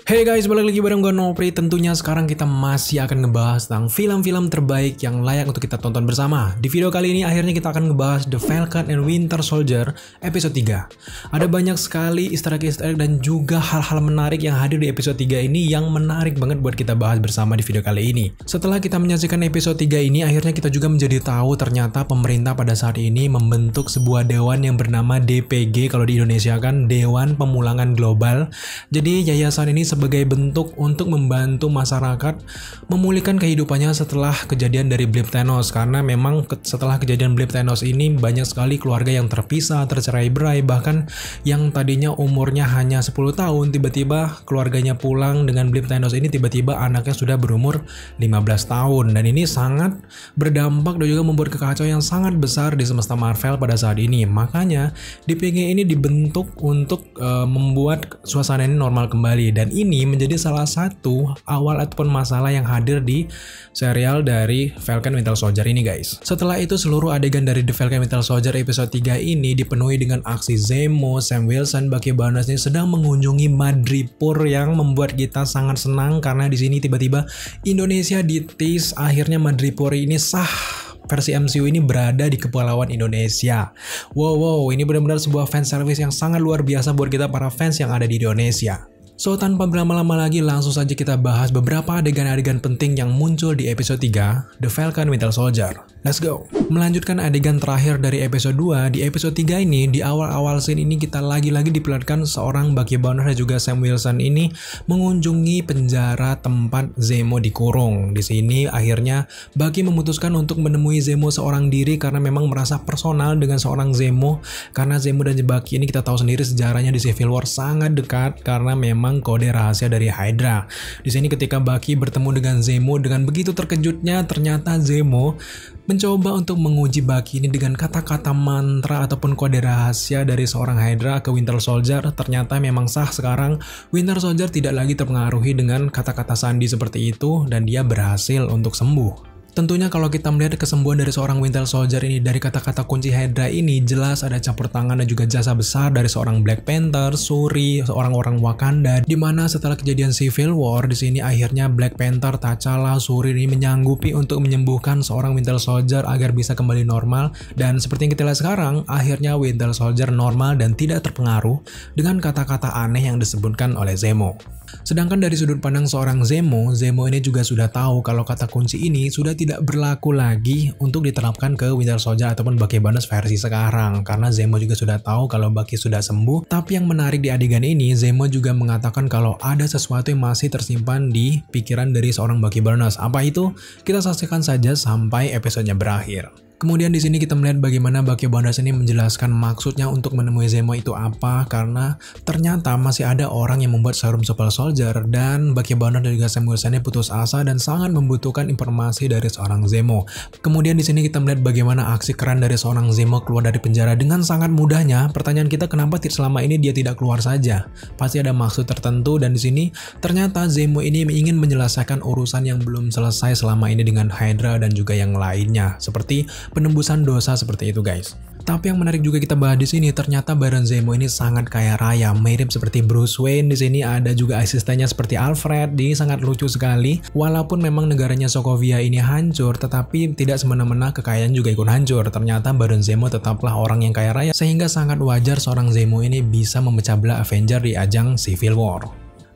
Hey guys, balik lagi bareng gue Nopri. Tentunya sekarang kita masih akan ngebahas tentang film-film terbaik yang layak untuk kita tonton bersama. Di video kali ini akhirnya kita akan ngebahas The Falcon and Winter Soldier episode 3. Ada banyak sekali easter egg dan juga hal-hal menarik yang hadir di episode 3 ini yang menarik banget buat kita bahas bersama di video kali ini. Setelah kita menyaksikan episode 3 ini, akhirnya kita juga menjadi tahu ternyata pemerintah pada saat ini membentuk sebuah dewan yang bernama DPG, kalau di Indonesia kan Dewan Pemulangan Global. Jadi yayasan ini sebagai bentuk untuk membantu masyarakat memulihkan kehidupannya setelah kejadian dari Blip Thanos, karena memang setelah kejadian Blip Thanos ini banyak sekali keluarga yang terpisah, tercerai-berai, bahkan yang tadinya umurnya hanya 10 tahun tiba-tiba keluarganya pulang. Dengan Blip Thanos ini tiba-tiba anaknya sudah berumur 15 tahun, dan ini sangat berdampak dan juga membuat kekacauan yang sangat besar di semesta Marvel pada saat ini. Makanya DPG ini dibentuk untuk membuat suasana ini normal kembali, dan ini menjadi salah satu awal ataupun masalah yang hadir di serial dari Falcon Winter Soldier ini guys. Setelah itu seluruh adegan dari The Falcon Winter Soldier episode 3 ini dipenuhi dengan aksi Zemo, Sam Wilson, Bucky Barnes ini sedang mengunjungi Madripoor yang membuat kita sangat senang, karena di sini tiba-tiba Indonesia di-tease akhirnya Madripoor ini sah. Versi MCU ini berada di Kepulauan Indonesia. Wow, ini benar-benar sebuah fan service yang sangat luar biasa buat kita para fans yang ada di Indonesia. So, tanpa berlama-lama lagi, langsung saja kita bahas beberapa adegan-adegan penting yang muncul di episode 3, The Falcon Winter Soldier. Let's go! Melanjutkan adegan terakhir dari episode 2, di episode 3 ini, di awal-awal scene ini kita lagi-lagi diperlihatkan seorang Bucky Barnes dan juga Sam Wilson ini mengunjungi penjara tempat Zemo dikurung. Di sini akhirnya Bucky memutuskan untuk menemui Zemo seorang diri karena memang merasa personal dengan seorang Zemo, karena Zemo dan Bucky ini kita tahu sendiri sejarahnya di Civil War sangat dekat karena memang kode rahasia dari Hydra. Di sini ketika Bucky bertemu dengan Zemo, dengan begitu terkejutnya ternyata Zemo mencoba untuk menguji Bucky ini dengan kata-kata mantra ataupun kode rahasia dari seorang Hydra ke Winter Soldier. Ternyata memang sah, sekarang Winter Soldier tidak lagi terpengaruhi dengan kata-kata sandi seperti itu dan dia berhasil untuk sembuh. Tentunya kalau kita melihat kesembuhan dari seorang Winter Soldier ini dari kata-kata kunci Hydra ini, jelas ada campur tangan dan juga jasa besar dari seorang Black Panther, Shuri, orang-orang Wakanda, di mana setelah kejadian Civil War di sini akhirnya Black Panther, T'Challa, Shuri ini menyanggupi untuk menyembuhkan seorang Winter Soldier agar bisa kembali normal, dan seperti yang kita lihat sekarang akhirnya Winter Soldier normal dan tidak terpengaruh dengan kata-kata aneh yang disebutkan oleh Zemo. Sedangkan dari sudut pandang seorang Zemo ini juga sudah tahu kalau kata kunci ini sudah tidak berlaku lagi untuk diterapkan ke Winter Soldier ataupun Bucky Barnes versi sekarang, karena Zemo juga sudah tahu kalau Bucky sudah sembuh. Tapi yang menarik di adegan ini, Zemo juga mengatakan kalau ada sesuatu yang masih tersimpan di pikiran dari seorang Bucky Barnes. Apa itu? Kita saksikan saja sampai episodenya berakhir. Kemudian di sini kita melihat bagaimana Bucky Barnes ini menjelaskan maksudnya untuk menemui Zemo itu apa, karena ternyata masih ada orang yang membuat serum Super Soldier, dan Bucky Barnes dan juga Sam Wilson ini putus asa dan sangat membutuhkan informasi dari seorang Zemo. Kemudian di sini kita melihat bagaimana aksi keren dari seorang Zemo keluar dari penjara dengan sangat mudahnya. Pertanyaan kita, kenapa selama ini dia tidak keluar saja? Pasti ada maksud tertentu, dan di sini ternyata Zemo ini ingin menyelesaikan urusan yang belum selesai selama ini dengan Hydra dan juga yang lainnya, seperti penembusan dosa seperti itu guys. Tapi yang menarik juga kita bahas di sini, ternyata Baron Zemo ini sangat kaya raya, mirip seperti Bruce Wayne. Di sini ada juga asistennya seperti Alfred, dia sangat lucu sekali. Walaupun memang negaranya Sokovia ini hancur, tetapi tidak semena-mena kekayaan juga ikut hancur. Ternyata Baron Zemo tetaplah orang yang kaya raya, sehingga sangat wajar seorang Zemo ini bisa memecah belah Avenger di ajang Civil War.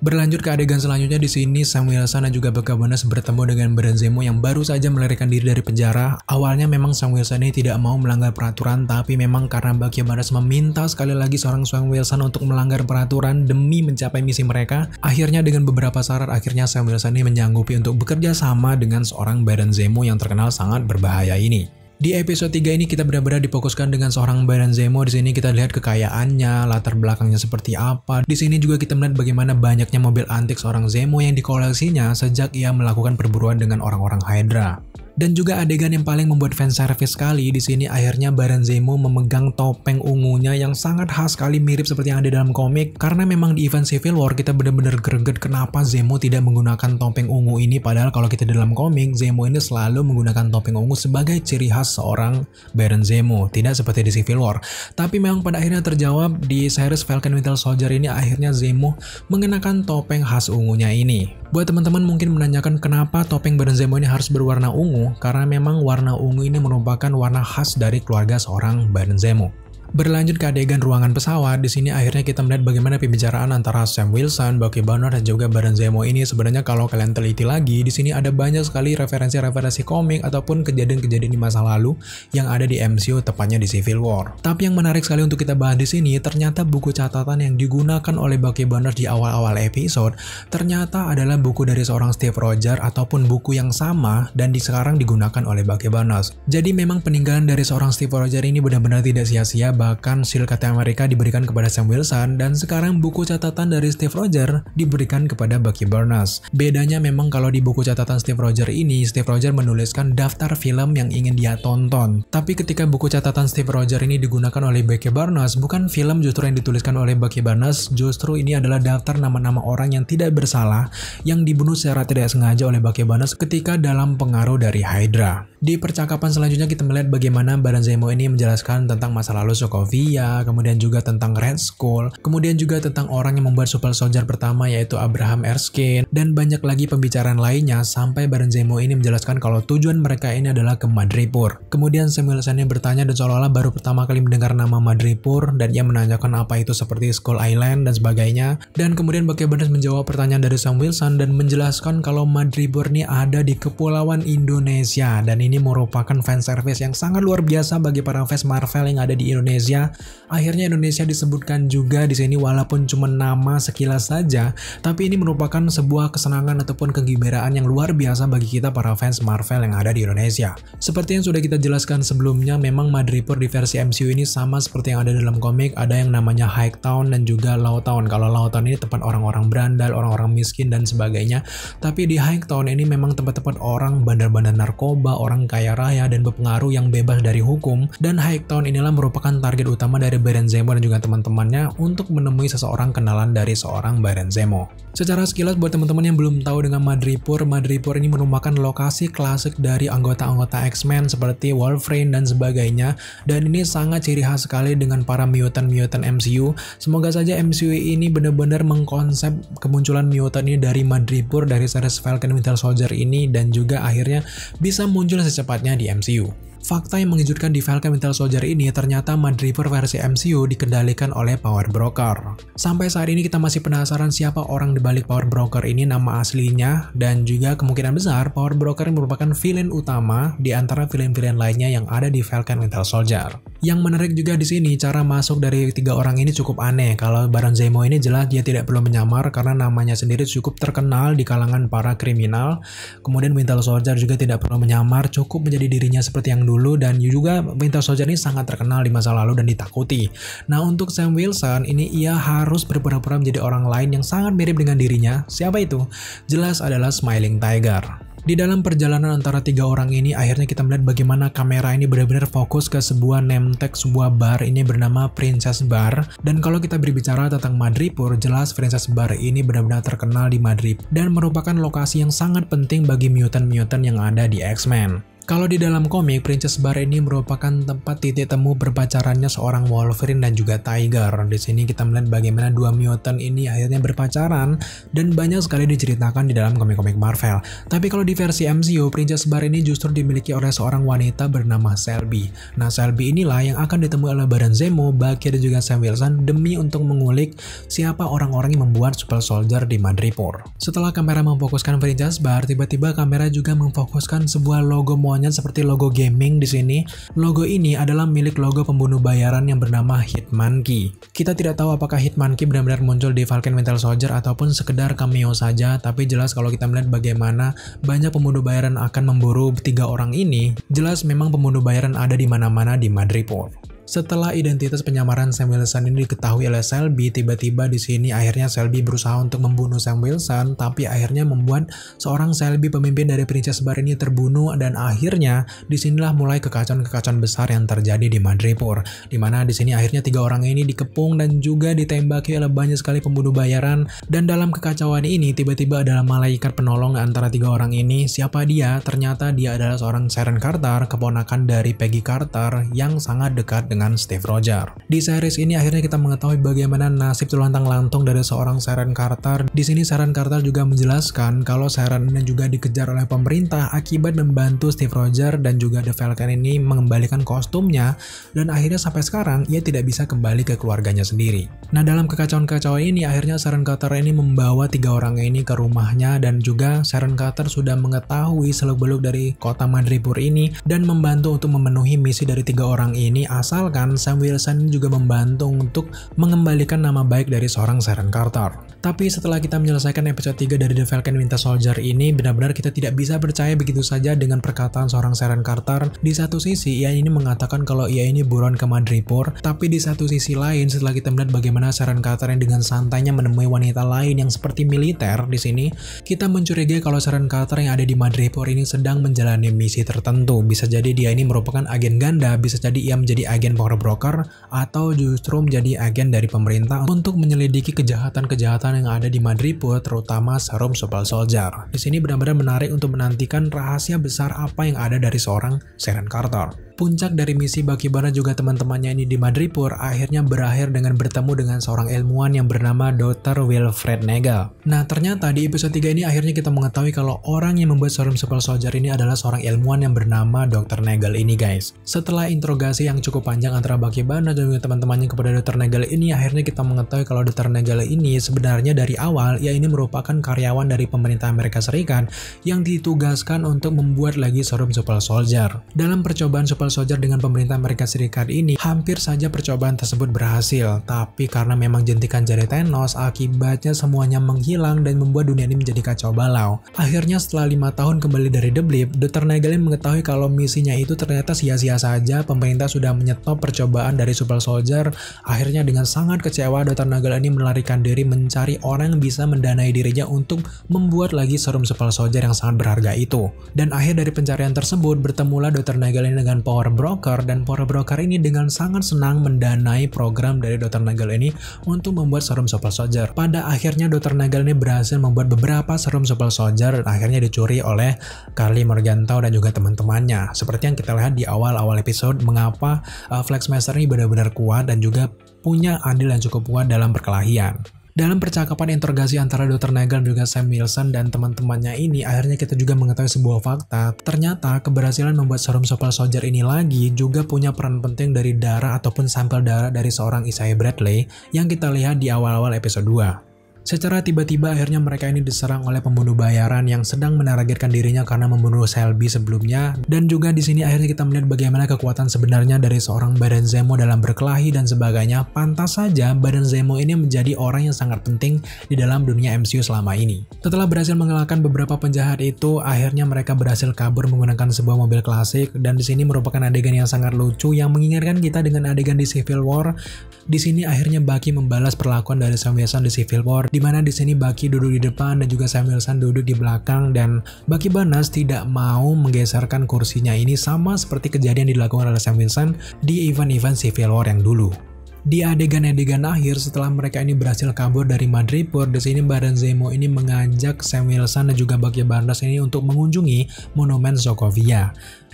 Berlanjut ke adegan selanjutnya, di sini Sam Wilson dan juga Bucky Barnes bertemu dengan Baron Zemo yang baru saja melarikan diri dari penjara. Awalnya memang Sam Wilson ini tidak mau melanggar peraturan, tapi memang karena Bucky Barnes meminta sekali lagi seorang Sam Wilson untuk melanggar peraturan demi mencapai misi mereka, akhirnya dengan beberapa syarat akhirnya Sam Wilson ini menyanggupi untuk bekerja sama dengan seorang Baron Zemo yang terkenal sangat berbahaya ini. Di episode 3 ini kita benar-benar difokuskan dengan seorang Baron Zemo. Di sini kita lihat kekayaannya, latar belakangnya seperti apa. Di sini juga kita melihat bagaimana banyaknya mobil antik seorang Zemo yang dikoleksinya sejak ia melakukan perburuan dengan orang-orang Hydra. Dan juga adegan yang paling membuat fanservice sekali di sini akhirnya Baron Zemo memegang topeng ungunya yang sangat khas sekali mirip seperti yang ada dalam komik. Karena memang di event Civil War kita benar-benar greget kenapa Zemo tidak menggunakan topeng ungu ini, padahal kalau kita dalam komik Zemo ini selalu menggunakan topeng ungu sebagai ciri khas seorang Baron Zemo, tidak seperti di Civil War. Tapi memang pada akhirnya terjawab di series Falcon Winter Soldier ini akhirnya Zemo mengenakan topeng khas ungunya ini. Buat teman-teman mungkin menanyakan kenapa topeng Baron Zemo ini harus berwarna ungu, karena memang warna ungu ini merupakan warna khas dari keluarga seorang Baron Zemo. Berlanjut ke adegan ruangan pesawat, di sini akhirnya kita melihat bagaimana pembicaraan antara Sam Wilson, Bucky Banner, dan juga Baron Zemo ini. Sebenarnya kalau kalian teliti lagi, di sini ada banyak sekali referensi-referensi komik ataupun kejadian-kejadian di masa lalu yang ada di MCU, tepatnya di Civil War. Tapi yang menarik sekali untuk kita bahas di sini, ternyata buku catatan yang digunakan oleh Bucky Banner di awal-awal episode ternyata adalah buku dari seorang Steve Rogers ataupun buku yang sama dan sekarang digunakan oleh Bucky Banner. Jadi memang peninggalan dari seorang Steve Rogers ini benar-benar tidak sia-sia. Bahkan Shield Captain America diberikan kepada Sam Wilson dan sekarang buku catatan dari Steve Rogers diberikan kepada Bucky Barnes. Bedanya memang kalau di buku catatan Steve Rogers ini, Steve Rogers menuliskan daftar film yang ingin dia tonton. Tapi ketika buku catatan Steve Rogers ini digunakan oleh Bucky Barnes, bukan film justru yang dituliskan oleh Bucky Barnes, justru ini adalah daftar nama-nama orang yang tidak bersalah yang dibunuh secara tidak sengaja oleh Bucky Barnes ketika dalam pengaruh dari Hydra. Di percakapan selanjutnya kita melihat bagaimana Baron Zemo ini menjelaskan tentang masa lalu Sokovia, kemudian juga tentang Red Skull, kemudian juga tentang orang yang membuat Super Soldier pertama yaitu Abraham Erskine, dan banyak lagi pembicaraan lainnya sampai Baron Zemo ini menjelaskan kalau tujuan mereka ini adalah ke Madripoor. Kemudian Sam Wilson ini bertanya dan seolah-olah baru pertama kali mendengar nama Madripoor dan ia menanyakan apa itu seperti Skull Island dan sebagainya. Dan kemudian Bucky Barnes menjawab pertanyaan dari Sam Wilson dan menjelaskan kalau Madripoor ini ada di Kepulauan Indonesia dan ini merupakan fanservice yang sangat luar biasa bagi para fans Marvel yang ada di Indonesia. Akhirnya Indonesia disebutkan juga di sini walaupun cuma nama sekilas saja, tapi ini merupakan sebuah kesenangan ataupun kegembiraan yang luar biasa bagi kita para fans Marvel yang ada di Indonesia. Seperti yang sudah kita jelaskan sebelumnya, memang Madripoor di versi MCU ini sama seperti yang ada dalam komik, ada yang namanya High Town dan juga Low Town. Kalau Low Town ini tempat orang-orang berandal, orang-orang miskin dan sebagainya, tapi di High Town ini memang tempat-tempat orang bandar-bandar narkoba, orang kaya raya dan berpengaruh yang bebas dari hukum. Dan High Town inilah merupakan target utama dari Baron Zemo dan juga teman-temannya untuk menemui seseorang kenalan dari seorang Baron Zemo. Secara sekilas buat teman-teman yang belum tahu dengan Madripoor, Madripoor ini merupakan lokasi klasik dari anggota-anggota X-Men seperti Wolverine dan sebagainya, dan ini sangat ciri khas sekali dengan para mutant-mutant MCU. Semoga saja MCU ini benar-benar mengkonsep kemunculan mutant ini dari Madripoor dari series Falcon Winter Soldier ini dan juga akhirnya bisa muncul secepatnya di MCU. Fakta yang mengejutkan di Falcon Winter Soldier ini ternyata Madripoor versi MCU dikendalikan oleh Power Broker. Sampai saat ini kita masih penasaran siapa orang di balik Power Broker ini, nama aslinya, dan juga kemungkinan besar Power Broker merupakan villain utama di antara villain-villain lainnya yang ada di Falcon Winter Soldier. Yang menarik juga di sini cara masuk dari tiga orang ini cukup aneh. Kalau Baron Zemo ini jelas dia tidak perlu menyamar karena namanya sendiri cukup terkenal di kalangan para kriminal. Kemudian Winter Soldier juga tidak perlu menyamar, cukup menjadi dirinya seperti yang dulu, dan juga Winter Soldier ini sangat terkenal di masa lalu dan ditakuti. Nah, untuk Sam Wilson ini ia harus berpura-pura menjadi orang lain yang sangat mirip dengan dirinya. Siapa itu? Jelas adalah Smiling Tiger. Di dalam perjalanan antara tiga orang ini, akhirnya kita melihat bagaimana kamera ini benar-benar fokus ke sebuah name tag sebuah bar ini bernama Princess Bar. Dan kalau kita berbicara tentang Madripoor, jelas Princess Bar ini benar-benar terkenal di Madripoor dan merupakan lokasi yang sangat penting bagi mutant-mutant yang ada di X-Men. Kalau di dalam komik, Princess Bar ini merupakan tempat titik temu berpacarannya seorang Wolverine dan juga Tiger. Di sini kita melihat bagaimana dua mutant ini akhirnya berpacaran dan banyak sekali diceritakan di dalam komik-komik Marvel. Tapi kalau di versi MCU, Princess Bar ini justru dimiliki oleh seorang wanita bernama Selby. Nah, Selby inilah yang akan ditemui oleh Baron Zemo, Bucky dan juga Sam Wilson demi untuk mengulik siapa orang-orang yang membuat Super Soldier di Madripoor. Setelah kamera memfokuskan Princess Bar, tiba-tiba kamera juga memfokuskan sebuah logo monyet seperti logo gaming di sini. Logo ini adalah milik logo pembunuh bayaran yang bernama Hitmonkey. Kita tidak tahu apakah Hitmonkey benar-benar muncul di Falcon Winter Soldier ataupun sekedar cameo saja, tapi jelas kalau kita melihat bagaimana banyak pembunuh bayaran akan memburu tiga orang ini, jelas memang pembunuh bayaran ada di mana-mana di Madripoor. Setelah identitas penyamaran Sam Wilson ini diketahui oleh Shelby, tiba-tiba di sini akhirnya Shelby berusaha untuk membunuh Sam Wilson, tapi akhirnya membuat seorang Shelby pemimpin dari Princess Bar ini terbunuh, dan akhirnya disinilah mulai kekacauan-kekacauan besar yang terjadi di Madripoor, di mana di sini akhirnya 3 orang ini dikepung dan juga ditembaki oleh banyak sekali pembunuh bayaran. Dan dalam kekacauan ini tiba-tiba adalah malaikat penolong antara 3 orang ini. Siapa dia? Ternyata dia adalah seorang Sharon Carter, keponakan dari Peggy Carter yang sangat dekat dengan Steve Rogers. Di series ini akhirnya kita mengetahui bagaimana nasib tulang-lantung dari seorang Sharon Carter. Di sini Sharon Carter juga menjelaskan kalau Sharon ini juga dikejar oleh pemerintah akibat membantu Steve Rogers dan juga The Falcon ini mengembalikan kostumnya, dan akhirnya sampai sekarang ia tidak bisa kembali ke keluarganya sendiri. Nah, dalam kekacauan-kekacauan ini akhirnya Sharon Carter ini membawa 3 orang ini ke rumahnya, dan juga Sharon Carter sudah mengetahui seluk-beluk dari kota Madripoor ini dan membantu untuk memenuhi misi dari 3 orang ini, asalkan Sam Wilson juga membantu untuk mengembalikan nama baik dari seorang Sharon Carter. Tapi setelah kita menyelesaikan episode 3 dari The Falcon Winter Soldier ini, benar-benar kita tidak bisa percaya begitu saja dengan perkataan seorang Sharon Carter. Di satu sisi ia ini mengatakan kalau ia ini buron ke Madripoor, tapi di satu sisi lain setelah kita melihat bagaimana Sharon Carter yang dengan santainya menemui wanita lain yang seperti militer di sini, kita mencurigai kalau Sharon Carter yang ada di Madripoor ini sedang menjalani misi tertentu. Bisa jadi dia ini merupakan agen ganda, bisa jadi ia menjadi agen power broker, atau justru menjadi agen dari pemerintah untuk menyelidiki kejahatan-kejahatan yang ada di Madripoor, terutama serum Super Soldier. Di sini benar-benar menarik untuk menantikan rahasia besar apa yang ada dari seorang Sharon Carter. Puncak dari misi Bucky Barnes juga teman-temannya ini di Madripoor akhirnya berakhir dengan bertemu dengan seorang ilmuwan yang bernama Dr. Wilfred Nagel. Nah, ternyata di episode 3 ini akhirnya kita mengetahui kalau orang yang membuat serum Super Soldier ini adalah seorang ilmuwan yang bernama Dr. Nagel ini, guys. Setelah interogasi yang cukup panjang antara Bucky Barnes dan juga teman-temannya kepada Dr. Nagel ini, akhirnya kita mengetahui kalau Dr. Nagel ini sebenarnya dari awal ia ini merupakan karyawan dari pemerintah Amerika Serikat yang ditugaskan untuk membuat lagi serum Super Soldier. Dalam percobaan Super Soldier dengan pemerintah Amerika Serikat ini, hampir saja percobaan tersebut berhasil, tapi karena memang jentikan jari Thanos, akibatnya semuanya menghilang dan membuat dunia ini menjadi kacau balau. Akhirnya setelah 5 tahun kembali dari The Blip, Dr. Nagel mengetahui kalau misinya itu ternyata sia-sia saja, pemerintah sudah menyetop percobaan dari Super Soldier. Akhirnya dengan sangat kecewa, Dr. Nagel ini melarikan diri mencari orang yang bisa mendanai dirinya untuk membuat lagi serum Super Soldier yang sangat berharga itu. Dan akhir dari pencarian tersebut, bertemulah Dr. Nagel ini dengan Power Broker, dan Power Broker ini dengan sangat senang mendanai program dari Dr. Nagel ini untuk membuat serum Super Soldier. Pada akhirnya Dr. Nagel ini berhasil membuat beberapa serum Super Soldier dan akhirnya dicuri oleh Karli Morgenthau dan juga teman-temannya. Seperti yang kita lihat di awal-awal episode, mengapa Flexmaster ini benar-benar kuat dan juga punya andil yang cukup kuat dalam perkelahian. Dalam percakapan interogasi antara Dr. Nagel dan juga Sam Wilson dan teman-temannya ini, akhirnya kita juga mengetahui sebuah fakta. Ternyata keberhasilan membuat serum Super Soldier ini lagi juga punya peran penting dari darah ataupun sampel darah dari seorang Isaiah Bradley yang kita lihat di awal-awal episode 2. Secara tiba-tiba akhirnya mereka ini diserang oleh pembunuh bayaran yang sedang menargetkan dirinya karena membunuh Shelby sebelumnya, dan juga di sini akhirnya kita melihat bagaimana kekuatan sebenarnya dari seorang Baron Zemo dalam berkelahi dan sebagainya. Pantas saja Baron Zemo ini menjadi orang yang sangat penting di dalam dunia MCU selama ini. Setelah berhasil mengalahkan beberapa penjahat itu, akhirnya mereka berhasil kabur menggunakan sebuah mobil klasik, dan di sini merupakan adegan yang sangat lucu yang mengingatkan kita dengan adegan di Civil War. Di sini akhirnya Bucky membalas perlakuan dari Sam Wilson di Civil War, di mana di sini Bucky duduk di depan dan juga Sam Wilson duduk di belakang, dan Bucky Barnes tidak mau menggeserkan kursinya ini sama seperti kejadian dilakukan oleh Sam Wilson di event-event Civil War yang dulu. Di adegan-adegan akhir setelah mereka ini berhasil kabur dari Madripoor, di sini Baron Zemo ini mengajak Sam Wilson dan juga Bucky Barnes ini untuk mengunjungi monumen Sokovia.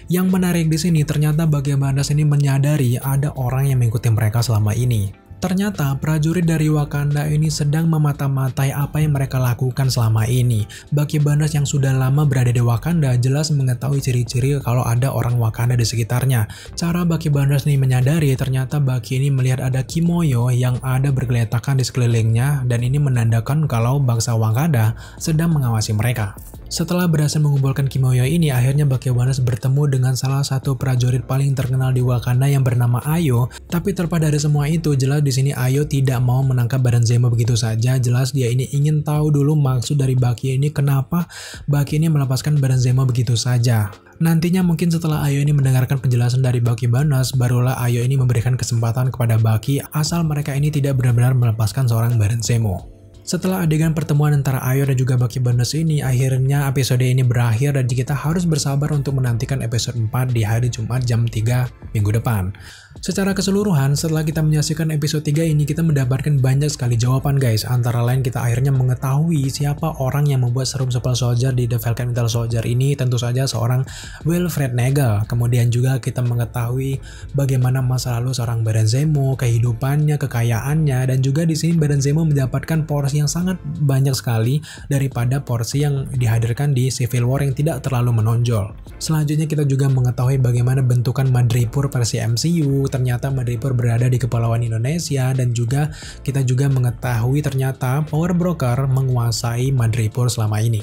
Yang menarik di sini ternyata Bucky Barnes ini menyadari ada orang yang mengikuti mereka selama ini. Ternyata prajurit dari Wakanda ini sedang memata-matai apa yang mereka lakukan selama ini. Bucky Barnes yang sudah lama berada di Wakanda jelas mengetahui ciri-ciri kalau ada orang Wakanda di sekitarnya. Cara Bucky Barnes ini menyadari ternyata Bucky ini melihat ada Kimoyo yang ada bergeletakan di sekelilingnya, dan ini menandakan kalau bangsa Wakanda sedang mengawasi mereka. Setelah berhasil mengumpulkan Kimoyo ini, akhirnya Bucky Barnes bertemu dengan salah satu prajurit paling terkenal di Wakanda yang bernama Ayo. Tapi terlepas dari semua itu, jelas di sini Ayo tidak mau menangkap Baron Zemo begitu saja. Jelas dia ini ingin tahu dulu maksud dari Bucky ini, kenapa Bucky ini melepaskan Baron Zemo begitu saja. Nantinya mungkin setelah Ayo ini mendengarkan penjelasan dari Bucky Barnes, barulah Ayo ini memberikan kesempatan kepada Bucky asal mereka ini tidak benar-benar melepaskan seorang Baron Zemo. Setelah adegan pertemuan antara Ayo dan juga Bucky Barnes ini, akhirnya episode ini berakhir dan kita harus bersabar untuk menantikan episode 4 di hari Jumat jam 3 minggu depan. Secara keseluruhan, setelah kita menyaksikan episode 3 ini, kita mendapatkan banyak sekali jawaban guys. Antara lain kita akhirnya mengetahui siapa orang yang membuat serum Super Soldier di The Falcon Winter Soldier ini, tentu saja seorang Wilfred Nagel. Kemudian juga kita mengetahui bagaimana masa lalu seorang Baron Zemo, kehidupannya, kekayaannya, dan juga di sini Baron Zemo mendapatkan porsi yang sangat banyak sekali daripada porsi yang dihadirkan di Civil War yang tidak terlalu menonjol. Selanjutnya kita juga mengetahui bagaimana bentukan Madripoor versi MCU. Ternyata Madripoor berada di Kepulauan Indonesia, dan juga kita juga mengetahui ternyata Power Broker menguasai Madripoor selama ini.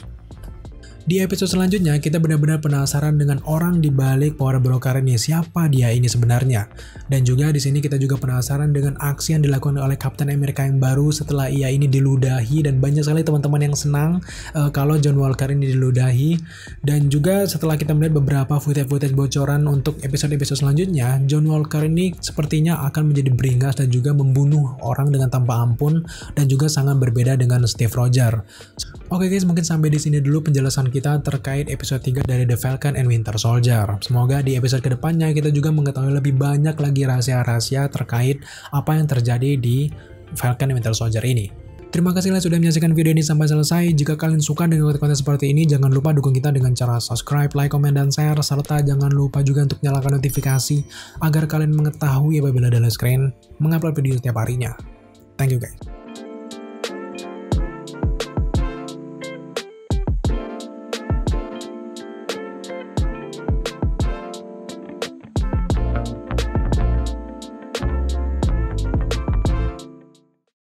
Di episode selanjutnya, kita benar-benar penasaran dengan orang di balik Power Broker ini, siapa dia ini sebenarnya. Dan juga di sini kita juga penasaran dengan aksi yang dilakukan oleh Captain America yang baru setelah ia ini diludahi, dan banyak sekali teman-teman yang senang kalau John Walker ini diludahi. Dan juga setelah kita melihat beberapa footage bocoran untuk episode-episode selanjutnya, John Walker ini sepertinya akan menjadi beringas dan juga membunuh orang dengan tanpa ampun, dan juga sangat berbeda dengan Steve Rogers. Oke guys, mungkin sampai di sini dulu penjelasan kita terkait episode 3 dari The Falcon and Winter Soldier. Semoga di episode kedepannya kita juga mengetahui lebih banyak lagi rahasia-rahasia terkait apa yang terjadi di Falcon and Winter Soldier ini. Terima kasih sudah menyaksikan video ini sampai selesai. Jika kalian suka dengan konten seperti ini, jangan lupa dukung kita dengan cara subscribe, like, komen, dan share. Serta jangan lupa juga untuk nyalakan notifikasi agar kalian mengetahui apabila Daily Screen mengupload video setiap harinya. Thank you guys.